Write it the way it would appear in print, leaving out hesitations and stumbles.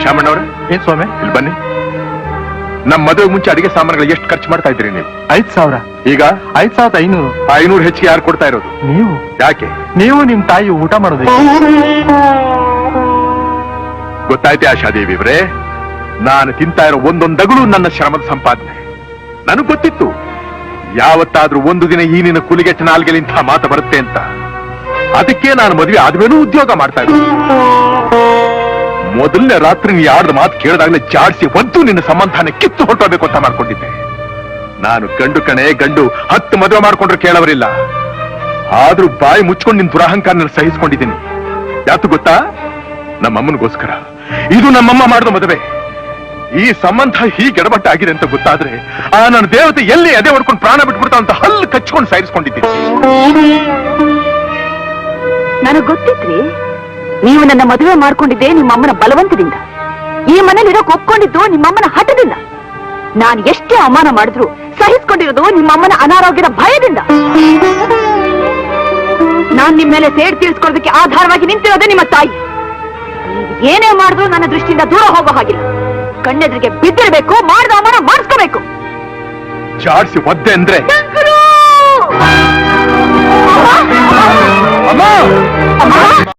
ಶ್ಯಾಮಣ್ಣವ್ರೆ, ಏನ್ ಸ್ವಾಮಿ? ಇಲ್ಲಿ ಬನ್ನಿ. ನಮ್ಮ ಮದುವೆ ಮುಂಚೆ ಅಡಿಗೆ ಸಾಮಾನುಗಳು ಎಷ್ಟು ಖರ್ಚು ಮಾಡ್ತಾ ಇದ್ರಿ ನೀವು? 5,000. ಈಗ 5,500. 500 ಹೆಚ್ಚಿಗೆ ಯಾರು ಕೊಡ್ತಾ ಇರೋದು? ನೀವು. ಯಾಕೆ? ನೀವು ನಿಮ್ ತಾಯಿ ಊಟ ಮಾಡೋದು ಗೊತ್ತಾಯ್ತೆ ಆಶಾದೇವಿ ಇವ್ರೆ, ನಾನು ತಿಂತಾ ಇರೋ ಒಂದೊಂದಗಳು ನನ್ನ ಶ್ರಮದ ಸಂಪಾದನೆ. ನನಗ್ ಗೊತ್ತಿತ್ತು ಯಾವತ್ತಾದ್ರೂ ಒಂದು ದಿನ ಈ ನಿನ್ನ ಕುಲಿಗೆಟ್ಟ ನಾಲ್ಗೆಲಿ ಇಂಥ ಮಾತು ಬರುತ್ತೆ ಅಂತ. ಅದಕ್ಕೆ ನಾನು ಮದುವೆ ಆದ್ಮೇಲೂ ಉದ್ಯೋಗ ಮಾಡ್ತಾ ಇದ್ದೆ. ಮೊದಲನೇ ರಾತ್ರಿ ನೀ ಯಾರ್ದು ಮಾತು ಕೇಳಿದಾಗಲೇ ಜಾಡಿಸಿ ಒದ್ದು ನಿನ್ನ ಸಂಬಂಧನ ಕಿತ್ತು ಹೊರಟೋಗ್ಬೇಕು ಅಂತ ಮಾಡ್ಕೊಂಡಿದ್ದೆ. ನಾನು ಗಂಡು ಕಣೆ ಗಂಡು, 10 ಮದುವೆ ಮಾಡ್ಕೊಂಡ್ರೆ ಕೇಳವರಿಲ್ಲ. ಆದ್ರೂ ಬಾಯಿ ಮುಚ್ಕೊಂಡು ನಿನ್ ದುರಹಂಕಾರನ ಸಹಿಸ್ಕೊಂಡಿದ್ದೀನಿ. ಯಾತು ಗೊತ್ತಾ? ನಮ್ಮಮ್ಮನಿಗೋಸ್ಕರ. ಇದು ನಮ್ಮಮ್ಮ ಮಾಡಿದ ಮದುವೆ. ಈ ಸಂಬಂಧ ಹೀಗೆ ಎಡಬಟ್ಟಾಗಿದೆ ಅಂತ ಗೊತ್ತಾದ್ರೆ ಆ ನನ್ನ ದೇವತೆ ಎಲ್ಲಿ ಎದೆ ಹೊಡ್ಕೊಂಡು ಪ್ರಾಣ ಬಿಟ್ಬಿಡ್ತಾ ಅಂತ ಹಲ್ಲು ಕಚ್ಕೊಂಡು ಸಾಯಿಸ್ಕೊಂಡಿದ್ದೀನಿ. ನನಗ್ ಗೊತ್ತಿತ್ರಿ, ನೀವು ನನ್ನ ಮದುವೆ ಮಾಡ್ಕೊಂಡಿದ್ದೆ ನಿಮ್ಮಮ್ಮನ ಬಲವಂತದಿಂದ. ಈ ಮನೇಲಿರೋಕ್ ಒಪ್ಕೊಂಡಿದ್ದು ನಿಮ್ಮಮ್ಮನ ಹಠದಿಂದ. ನಾನು ಎಷ್ಟೇ ಅವಮಾನ ಮಾಡಿದ್ರು ಸಹಿಸ್ಕೊಂಡಿರೋದು ನಿಮ್ಮಮ್ಮನ ಅನಾರೋಗ್ಯದ ಭಯದಿಂದ. ನಾನ್ ನಿಮ್ ಮೇಲೆ ಸೇಡ್ ತೀರ್ಸ್ಕೊಳ್ಳೋದಕ್ಕೆ ಆಧಾರವಾಗಿ ನಿಂತಿರೋದೇ ನಿಮ್ಮ ತಾಯಿ. ಏನೇ ಮಾಡಿದ್ರು ನನ್ನ ದೃಷ್ಟಿಯಿಂದ ದೂರ ಹೋಗೋ ಹಾಗಿಲ್ಲ. ಕಣ್ಣೆದ್ರಿಗೆ ಬಿದ್ದಿರಬೇಕು, ಮಾಡಿದ ಅವಮಾನ ಮಾಡಿಸ್ಕೋಬೇಕು. ಜಾಡ್ಸಿ ಒದ್ದೆ ಅಂದ್ರೆ ಅಮ್ಮ!